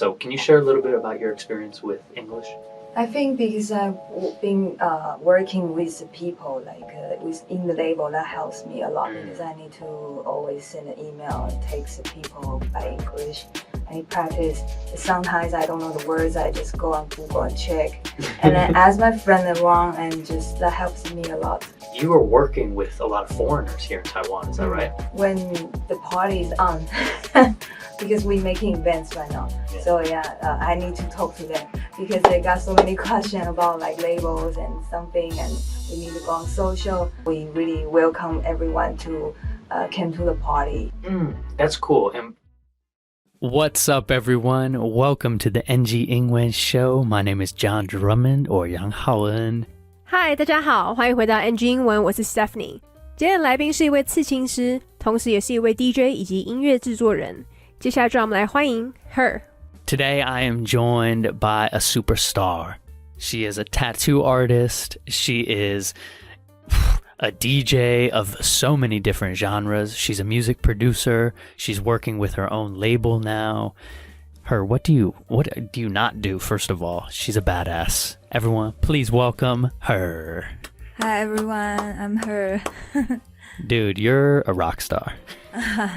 So can you share a little bit about your experience with English? I think because I've been working with people in the label, that helps me a lot because I need to always send an email and text people by English. I practice. Sometimes I don't know the words. I just go on Google and check, and then ask my friend around, and just that helps me a lot. You are working with a lot of foreigners here in Taiwan, is that right? When the party is on, because we're making events right now. Yeah. So I need to talk to them because they got so many questions about like labels and something, and we need to go on social. We really welcome everyone to come to the party. That's cool. And what's up, everyone? Welcome to the NG English Show. My name is John Drummond or Yang Haoen. Hi， 大家好，欢迎回到 NG 英文，我是 Stephanie。今天的来宾是一位刺青师，同时也是一位 DJ 以及音乐制作人。接下来就让我们来欢迎 Her。 Today I am joined by a superstar. She is a tattoo artist. She is a DJ of so many different genres. She's a music producer. She's working with her own label now. Her, what do you not do? First of all, she's a badass. Everyone, please welcome Her. Hi everyone, I'm Her. Dude, you're a rock star.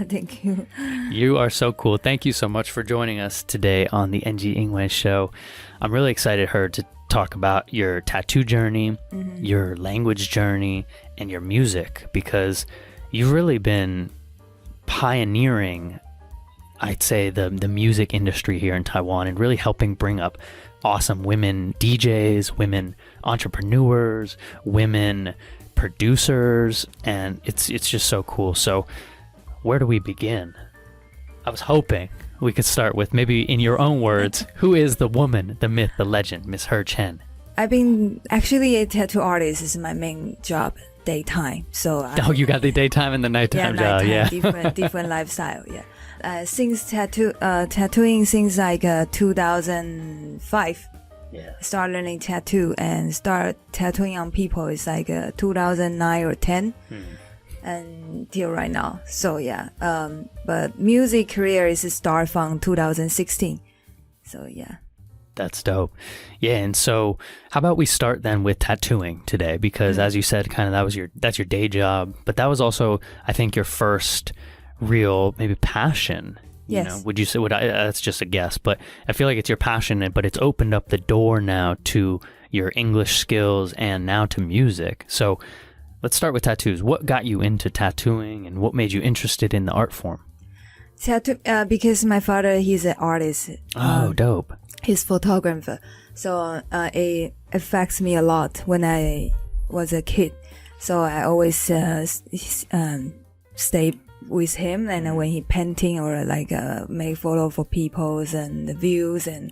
Thank you. You are so cool. Thank you so much for joining us today on the NG English Show. I'm really excited, Her, to talk about your tattoo journey, your language journey, and your music, because you've really been pioneering, I'd say, the music industry here in Taiwan and really helping bring up awesome women DJs, women entrepreneurs, women producers, and it's just so cool. So where do we begin? I was hoping we could start with, maybe in your own words, who is the woman, the myth, the legend, Miss HER Chen? I've been actually a tattoo artist is my main job, daytime. So you got the daytime and the nighttime job, yeah. different lifestyle, yeah. Since tattooing since like 2005. Yeah. Start learning tattoo and start tattooing on people is like 2009 or 10 until right now. So yeah, but music career is start from 2016. So yeah. That's dope. Yeah, and so how about we start then with tattooing today, because as you said, kind of that's your day job, but that was also, I think, your first real maybe passion. You know, would you say, that's just a guess, but I feel like it's your passion, but it's opened up the door now to your English skills and now to music. So let's start with tattoos. What got you into tattooing and what made you interested in the art form? Tattoo, because my father, he's an artist. Oh, dope. He's photographer. So it affects me a lot when I was a kid. So I always stay with him, and when he painting or like make photo for people's and the views and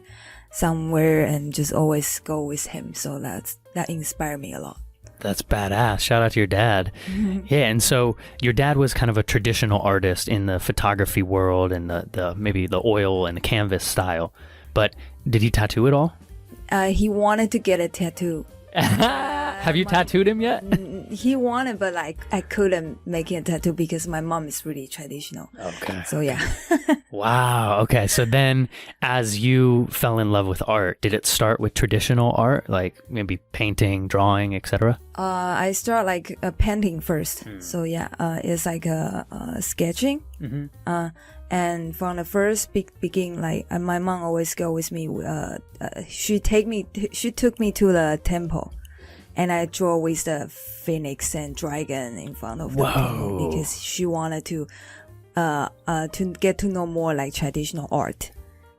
somewhere, and just always go with him. So that inspired me a lot. That's badass. Shout out to your dad. Yeah, and so your dad was kind of a traditional artist in the photography world and the maybe the oil and the canvas style. But did he tattoo at all? He wanted to get a tattoo. Have you tattooed him yet? He wanted, but like I couldn't make a tattoo because my mom is really traditional. Okay. So yeah. Wow. Okay. So then as you fell in love with art, did it start with traditional art, like maybe painting, drawing, etc.? I start like painting first. So yeah, it's like sketching. And from the first beginning, like my mom always go with me. She took me to the temple, and I draw with the phoenix and dragon in front of the temple because she wanted to get to know more like traditional art.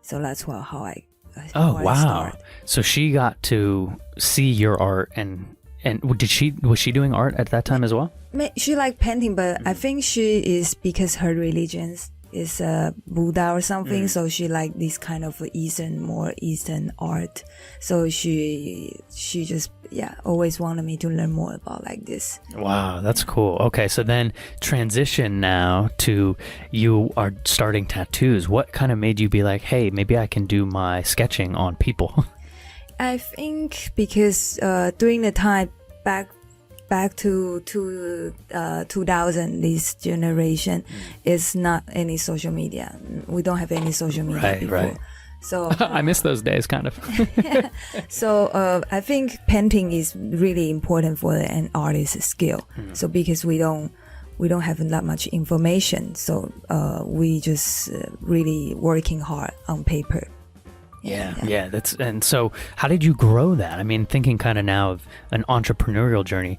So that's how I start. So she got to see your art, and was she doing art at that time as well? She liked painting, but I think she is because her religion is Buddha or something, so she like this kind of more Eastern art. So she just always wanted me to learn more about like this. Wow, that's cool. Okay, so then transition now to you are starting tattoos. What kind of made you be like, hey, maybe I can do my sketching on people? I think because during the time back to 2000, this generation is not any social media. We don't have any social media before. Right. So I miss those days, kind of. So I think painting is really important for an artist's skill. So because we don't have that much information, so we just really working hard on paper. Yeah. And so how did you grow that? I mean, thinking kind of now of an entrepreneurial journey,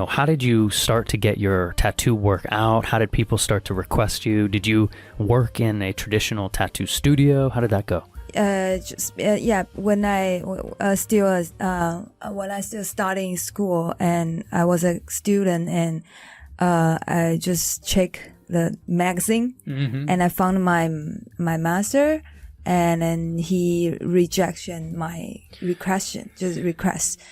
how did you start to get your tattoo work out? How did people start to request you? Did you work in a traditional tattoo studio? How did that go? When I still studying school and I was a student, and I just check the magazine, and I found my master, and then he rejected my request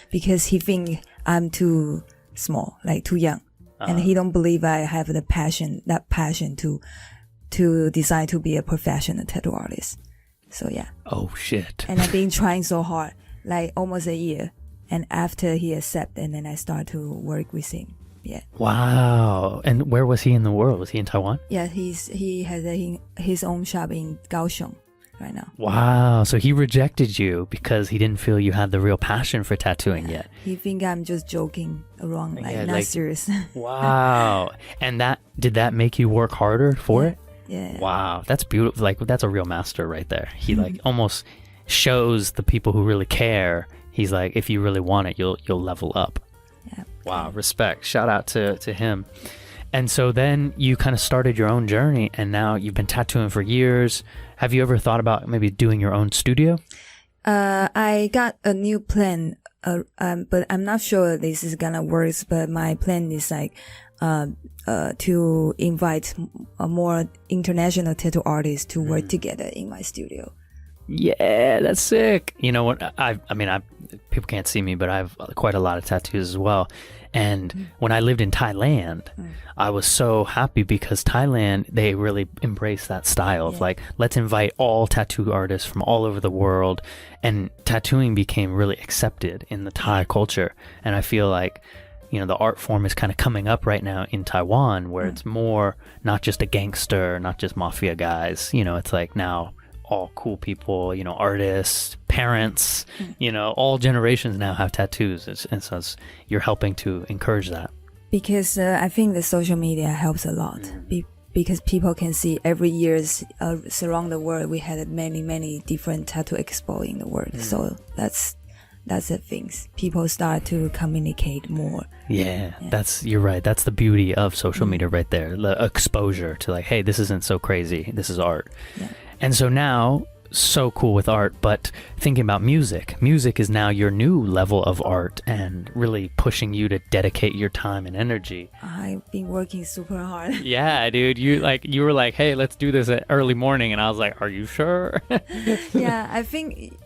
because he think I'm too small, like too young, and he don't believe I have that passion to decide to be a professional tattoo artist. So yeah. Oh shit. And I've been trying so hard, like almost a year, and after he accepted, and then I start to work with him. Yeah. Wow. And where was he in the world? Was he in Taiwan? Yeah, he has his own shop in Kaohsiung right now. Wow. So he rejected you because he didn't feel you had the real passion for tattooing yet. He think I'm just joking around, not serious. Wow. And did that make you work harder for it? Yeah. Wow. That's beautiful. Like, that's a real master right there. He almost shows the people who really care. He's like, if you really want it, you'll level up. Yeah. Wow. Respect. Shout out to him. And so then you kind of started your own journey, and now you've been tattooing for years. Have you ever thought about maybe doing your own studio? I got a new plan, but I'm not sure this is gonna work. But my plan is like, to invite more international tattoo artists to work together in my studio. Yeah, that's sick. You know what? I mean, people can't see me, but I have quite a lot of tattoos as well. And when I lived in Thailand, I was so happy because Thailand, they really embrace that style of like, let's invite all tattoo artists from all over the world. And tattooing became really accepted in the Thai culture. And I feel like, the art form is kind of coming up right now in Taiwan, where it's more not just a gangster, not just mafia guys. It's like now all cool people, artists, parents, all generations now have tattoos. And so you're helping to encourage that. Because I think the social media helps a lot. Because people can see every year around the world, we had many different tattoo expo in the world. So that's the things. People start to communicate more. Yeah, you're right. That's the beauty of social media right there. The exposure to like, hey, this isn't so crazy. This is art. Yeah. And so now, so cool with art, but thinking about music is now your new level of art and really pushing you to dedicate your time and energy. I've been working super hard. Yeah, dude, you were like, hey, let's do this at early morning, and I was like, are you sure? Yeah,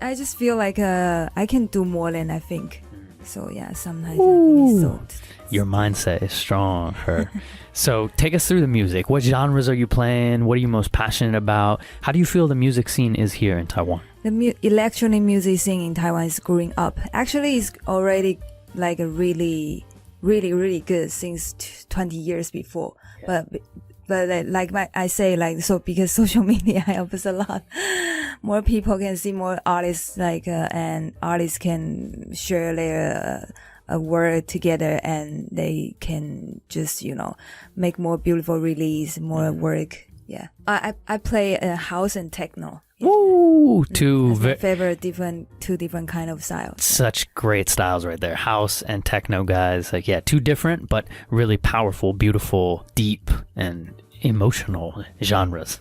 I just feel like I can do more than I think. So yeah, sometimes I think so. Your mindset is strong, Her. So take us through the music. What genres are you playing? What are you most passionate about? How do you feel the music scene is here in Taiwan? The electronic music scene in Taiwan is growing up. Actually, it's already like a really good since 20 years before. Yeah. But I say so because social media helps a lot. More people can see more artists and artists can share their work together, and they can just make more beautiful release, more work. Yeah, I play house and techno. Ooh, two favorite two different kind of styles. Such great styles right there. House and techno, guys. Two different but really powerful, beautiful, deep, and emotional genres.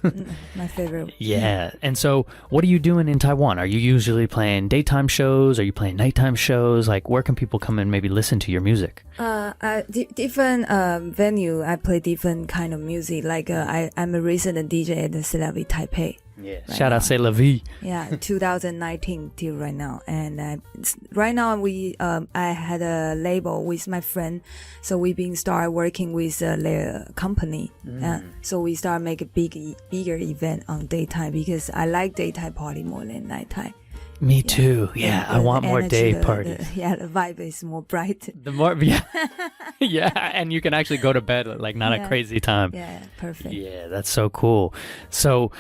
My favorite. Yeah. And so what are you doing in Taiwan? Are you usually playing daytime shows? Are you playing nighttime shows? Like, where can people come and maybe listen to your music? Different venue. I play different kind of music. I'm a resident DJ at the C'est La Vie Taipei. Yeah. Right. Shout out C'est La Vie. Yeah, 2019 till right now. And right now I had a label with my friend, so we've been start working with their company. So we start make a bigger event on daytime because I like daytime party more than nighttime. Me too. Yeah, I want more day parties. The vibe is more bright. The more, yeah, and you can actually go to bed at not a crazy time. Yeah, perfect. Yeah, that's so cool. So,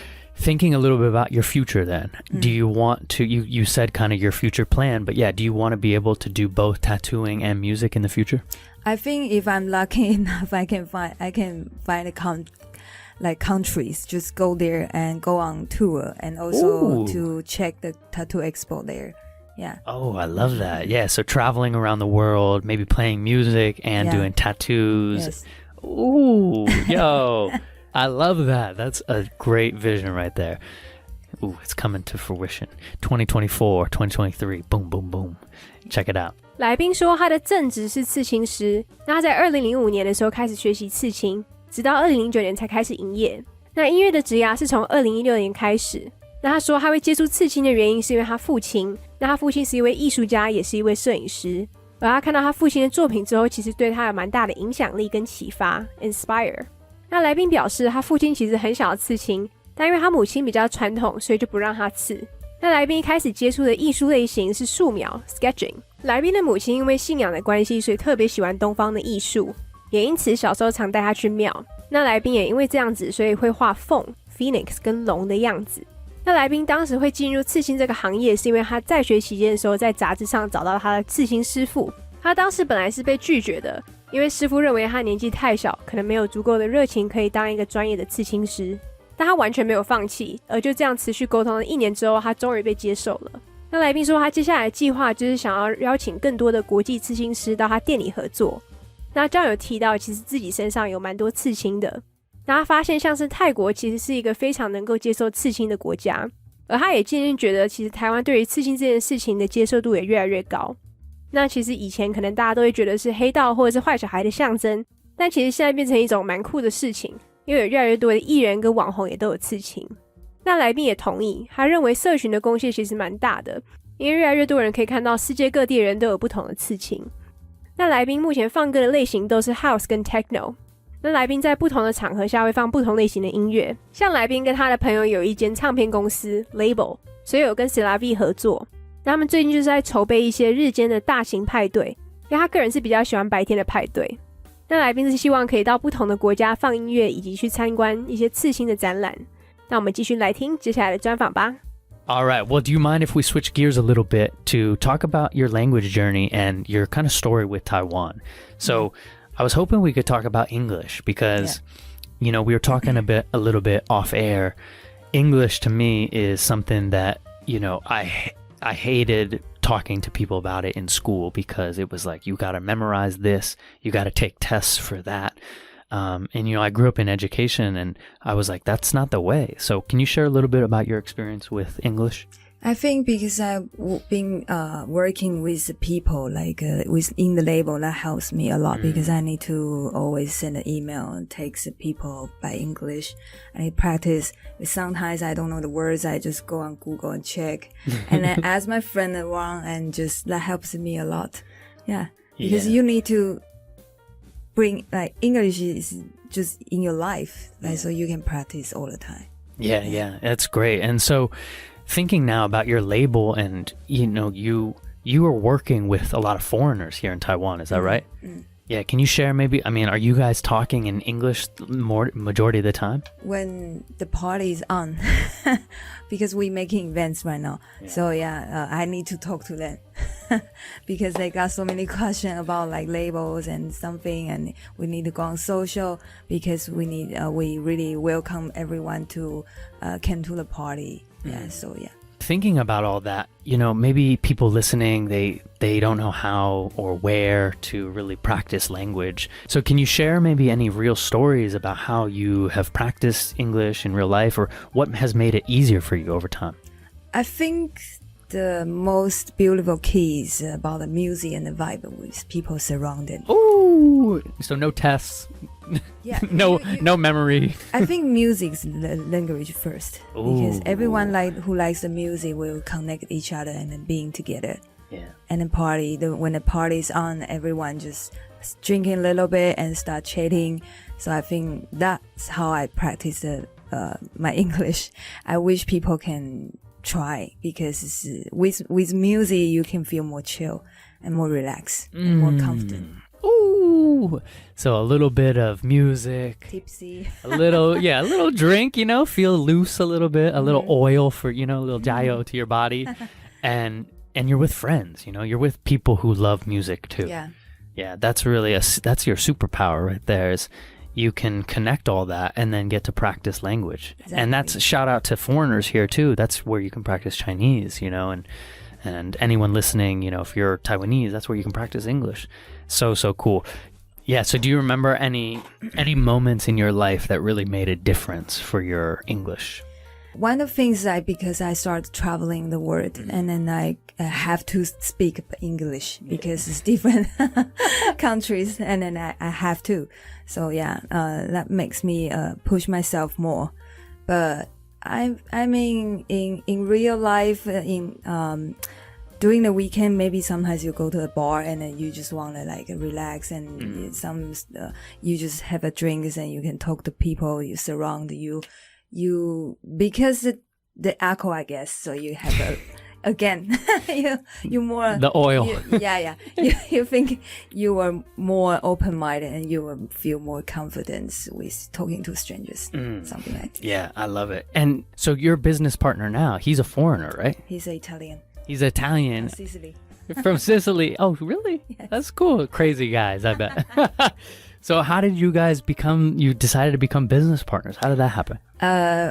Thinking a little bit about your future then, do you want to, you said kind of your future plan, but yeah, do you want to be able to do both tattooing and music in the future? I think if I'm lucky enough, I can find countries, just go there and go on tour and also to check the tattoo expo there. Yeah. Oh, I love that. Yeah, so traveling around the world, maybe playing music and doing tattoos. Yes. Ooh, yo, I love that. That's a great vision right there. Ooh, it's coming to fruition. 2024, 2023, boom, boom, boom. Check it out. 来宾说他的正职是刺青师，那他在2005年的时候开始学习刺青，直到2009年才开始营业。那音乐的职涯是从2016年开始。那他说他会接触刺青的原因是因为他父亲，那他父亲是一位艺术家，也是一位摄影师，而他看到他父亲的作品之后，其实对他有蛮大的影响力跟启发 inspire。 那来宾表示他父亲其实很想要刺青，但因为他母亲比较传统，所以就不让他刺。那来宾一开始接触的艺术类型是素描 sketching。 来宾的母亲因为信仰的关系，所以特别喜欢东方的艺术，也因此小时候常带他去庙。那来宾也因为这样子，所以会画凤 phoenix 跟龙的样子。那来宾当时会进入刺青这个行业，是因为他在学期间的时候在杂志上找到他的刺青师傅。他当时本来是被拒绝的，因为师傅认为他年纪太小，可能没有足够的热情可以当一个专业的刺青师，但他完全没有放弃，而就这样持续沟通了1年之后，他终于被接受了。那来宾说他接下来的计划就是想要邀请更多的国际刺青师到他店里合作。那John有提到其实自己身上有蛮多刺青的，那他发现像是泰国其实是一个非常能够接受刺青的国家，而他也渐渐觉得其实台湾对于刺青这件事情的接受度也越来越高。那其实以前可能大家都会觉得是黑道或者是坏小孩的象征，但其实现在变成一种蛮酷的事情，因为有越来越多的艺人跟网红也都有刺青。那来宾也同意，他认为社群的贡献其实蛮大的，因为越来越多人可以看到世界各地的人都有不同的刺青。那来宾目前放歌的类型都是 House 跟 Techno， 那来宾在不同的场合下会放不同类型的音乐，像来宾跟他的朋友有一间唱片公司 Label， 所以有跟 CLV 合作。那他们最近就是在筹备一些日间的大型派对，因为他个人是比较喜欢白天的派对。那来宾是希望可以到不同的国家放音乐，以及去参观一些刺青的展览。那我们继续来听接下来的专访吧。All right. Well, do you mind if we switch gears a little bit to talk about your language journey and your kind of story with Taiwan? So I was hoping we could talk about English because, you know, we were talking a little bit off air. English to me is something that, you know, I hated talking to people about it in school because it was like, you got to memorize this, you got to take tests for that.And, you know, I grew up in education and I was like, that's not the way. So can you share a little bit about your experience with English? I think because I've been working with people like within the label, that helps me a lot because I need to always send an email and text people by English. I need practice. Sometimes I don't know the words. I just go on Google and check and then ask my friend around and just that helps me a lot. Yeah. Because you need to bring like English is just in your life, like, so you can practice all the time. Yeah, that's great. And so thinking now about your label and, you know, you are working with a lot of foreigners here in Taiwan, is that right? Yeah, can you share maybe, I mean, are you guys talking in English majority of the time? When the party is on, because we're making events right now. So I need to talk to them because they got so many questions about like labels and something, and we need to go on social because we really welcome everyone to come to the party. Thinking about all that, you know, maybe people listening, they don't know how or where to really practice language. So can you share maybe any real stories about how you have practiced English in real life, or what has made it easier for you over time? I think the most beautiful key is about the music and the vibe with people surrounded. Ooh, so no tests. No memory. I think music is the language first. Because everyone who likes the music will connect each other and then being together. Yeah. And then when the party is on, everyone just drinking a little bit and start chatting. So I think that's how I practice my English. I wish people can try because with music you can feel more chill and more relaxed and more confident. Ooh. Ooh. So a little bit of music. Tipsy. a little drink, feel loose a little bit, a little oil for, a little jayo to your body. And you're with friends, you're with people who love music too. Yeah, that's really that's your superpower right there is you can connect all that and then get to practice language. Exactly. And that's a shout out to foreigners here too. That's where you can practice Chinese, and anyone listening, if you're Taiwanese, that's where you can practice English. So cool. Yeah, so do you remember any moments in your life that really made a difference for your English? One of the things because I started traveling the world and then I have to speak English because it's different countries and then I have to. So that makes me push myself more. But I mean in real life during the weekend, maybe sometimes you go to a bar and then you just want to relax and you just have a drink and you can talk to people you surround you because the alcohol, I guess, so you have again you more the oil. You think you are more open-minded and you will feel more confidence with talking to strangers, something like that. Yeah, I love it. And so your business partner now, he's a foreigner, right? He's Italian. He's Italian. From Sicily. From Sicily. Oh, really? Yes. That's cool. Crazy guys, I bet. So how did you guys you decided to become business partners? How did that happen?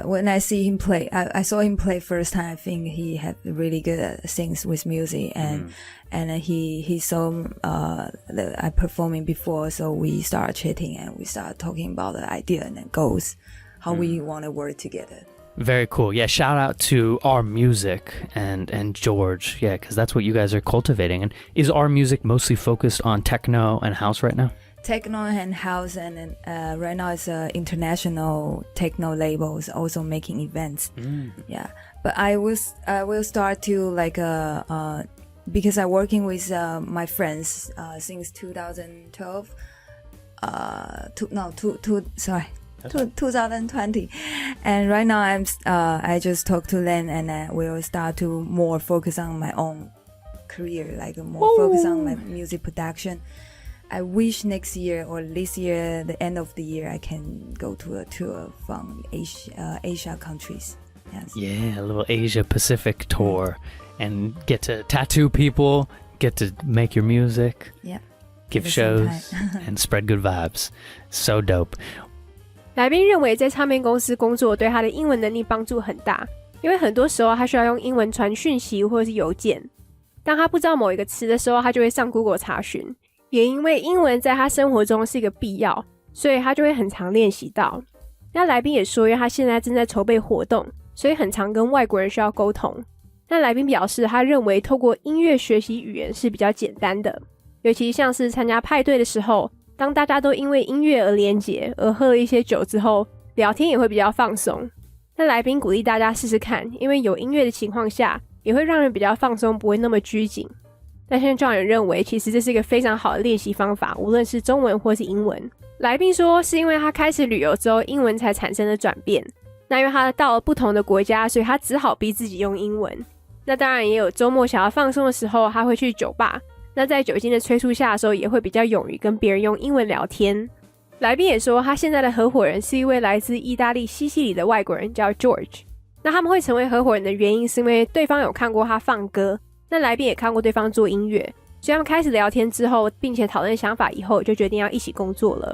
When I see him play, I saw him play first time. I think he had really good things with music and he saw I performing before. So we started chatting and we started talking about the idea and then goals, how we want to work together. Very cool. Yeah, shout out to our music and George. Yeah, because that's what you guys are cultivating. And is our music mostly focused on techno and house right now? Techno and house, and right now it's international techno labels also making events. Yeah, but I will start to because I'm working with my friends since 2012. 2020, and right now I just talked to Len and I will start to more focus on my own career, focus on my music production. I wish next year or this year, the end of the year, I can go to a tour from Asia countries. Yes. Yeah, a little Asia Pacific tour and get to tattoo people, get to make your music, give shows, and spread good vibes. So dope. 来宾认为在唱片公司工作对他的英文能力帮助很大，因为很多时候他需要用英文传讯息或者是邮件。当他不知道某一个词的时候，他就会上 Google 查询。也因为英文在他生活中是一个必要，所以他就会很常练习到。那来宾也说，因为他现在正在筹备活动，所以很常跟外国人需要沟通。那来宾表示，他认为透过音乐学习语言是比较简单的，尤其像是参加派对的时候，当大家都因为音乐而连结，而喝了一些酒之后，聊天也会比较放松。那来宾鼓励大家试试看，因为有音乐的情况下，也会让人比较放松，不会那么拘谨。但现在 John 也认为其实这是一个非常好的练习方法，无论是中文或是英文。来宾说是因为他开始旅游之后英文才产生的转变，那因为他到了不同的国家，所以他只好逼自己用英文。那当然也有周末想要放松的时候，他会去酒吧，那在酒精的催促下的时候也会比较勇于跟别人用英文聊天。来宾也说他现在的合伙人是一位来自意大利西西里的外国人叫 George， 那他们会成为合伙人的原因是因为对方有看过他放歌，那来宾也看过对方做音乐，所以他们开始聊天之后，并且讨论想法以后，就决定要一起工作了。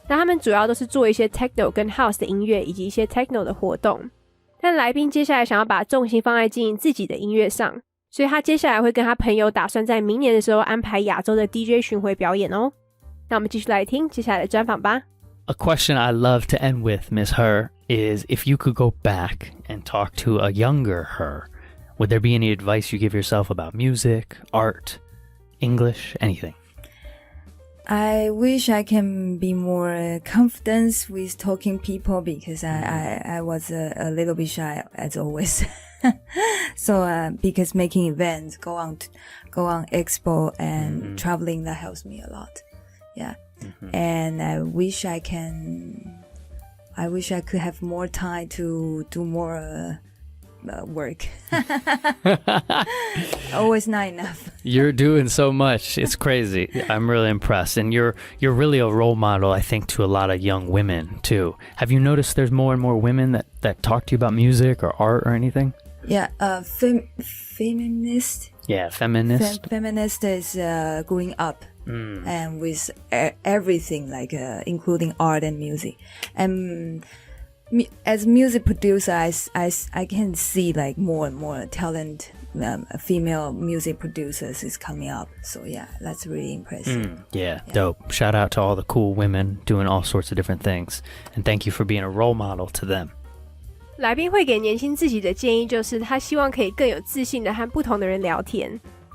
那他们主要都是做一些 techno 跟 house 的音乐，以及一些 techno 的活动。但来宾接下来想要把重心放在经营自己的音乐上，所以他接下来会跟他朋友打算在明年的时候安排亚洲的 DJ 巡回表演哦。那我们继续来听接下来的专访吧。A question I love to end with, Ms. Her, is if you could go back and talk to a younger her, would there be any advice you give yourself about music, art, English, anything? I wish I can be more confident with talking people because I was a little bit shy as always. So because making events, go on expo and traveling, that helps me a lot. Yeah. And I wish I could have more time to do more work. always not enough. You're doing so much. It's crazy. I'm really impressed. And you're really a role model, I think, to a lot of young women, too. Have you noticed there's more and more women that talk to you about music or art or anything? Yeah, feminist. Yeah, feminist. Feminist is growing up. And with everything, like including art and music. And as music producer, I can see like more and more talent female music producers is coming up. So yeah, that's really impressive. Yeah, dope. Shout out to all the cool women doing all sorts of different things. And thank you for being a role model to them. 来宾会给年轻自己的建议就是他希望可以更有自信的和不同的人聊天，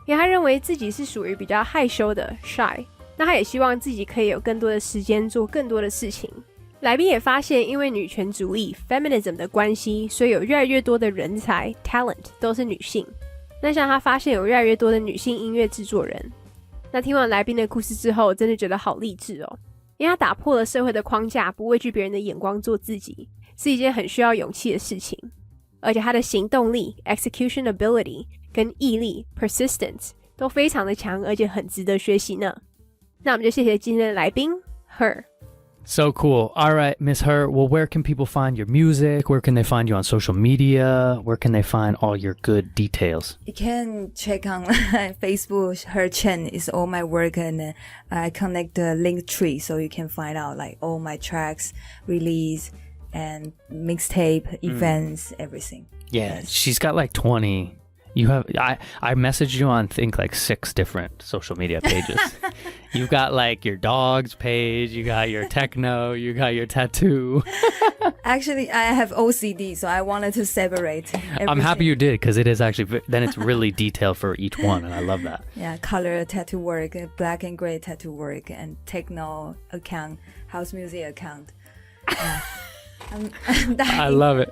因为他认为自己是属于比较害羞的 shy， 那他也希望自己可以有更多的时间做更多的事情。来宾也发现因为女权主义 feminism 的关系，所以有越来越多的人才 talent 都是女性。那像他发现有越来越多的女性音乐制作人。那听完来宾的故事之后，我真的觉得好励志哦，因为他打破了社会的框架，不畏惧别人的眼光做自己，是一件很需要勇气的事情。而且他的行动力 execution ability 跟毅力 persistence 都非常的强，而且很值得学习呢。那我们就谢谢今天的来宾 Her。 So cool. All right, Miss Her. Well, where can people find your music? Where can they find you on social media? Where can they find all your good details? You can check on Facebook. HER Chen is all my work, and I connect the link tree so you can find out like all my tracks, release, and mixtape, events, everything. Yeah, Yes. she's got like 20. You have I messaged you on think like 6 different social media pages. You've got like your dog's page, you got your techno, you got your tattoo. Actually, I have OCD, so I wanted to separate everything. I'm happy you did because it is actually then it's really detailed for each one, and I love that. Yeah, color tattoo work, black and gray tattoo work, and techno account, house music account. I'm dying. I love it.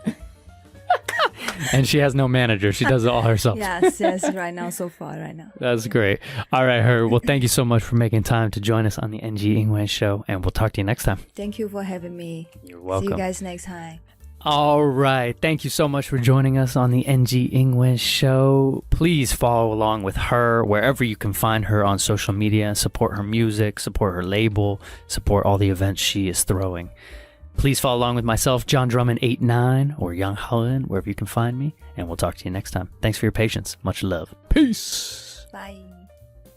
And she has no manager. She does it all herself. Yes, right now, so far, right now. That's great. All right, Her. Well, thank you so much for making time to join us on the NG English show, and we'll talk to you next time. Thank you for having me. You're welcome. See you guys next time. All right. Thank you so much for joining us on the NG English show. Please follow along with her wherever you can find her on social media. Support her music, support her label, support all the events she is throwing. Please follow along with myself, John Drummond 89, or Young Holland, wherever you can find me. And we'll talk to you next time. Thanks for your patience. Much love. Peace. Bye.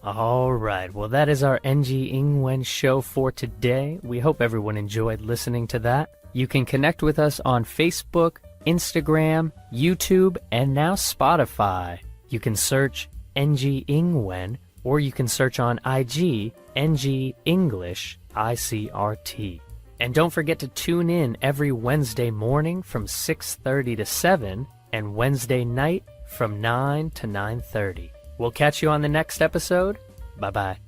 All right. Well, that is our NG Ingwen show for today. We hope everyone enjoyed listening to that. You can connect with us on Facebook, Instagram, YouTube, and now Spotify. You can search NG Ingwen, or you can search on IG, NG English ICRT. And don't forget to tune in every Wednesday morning from 6:30 to 7 and Wednesday night from 9 to 9:30. We'll catch you on the next episode. Bye-bye.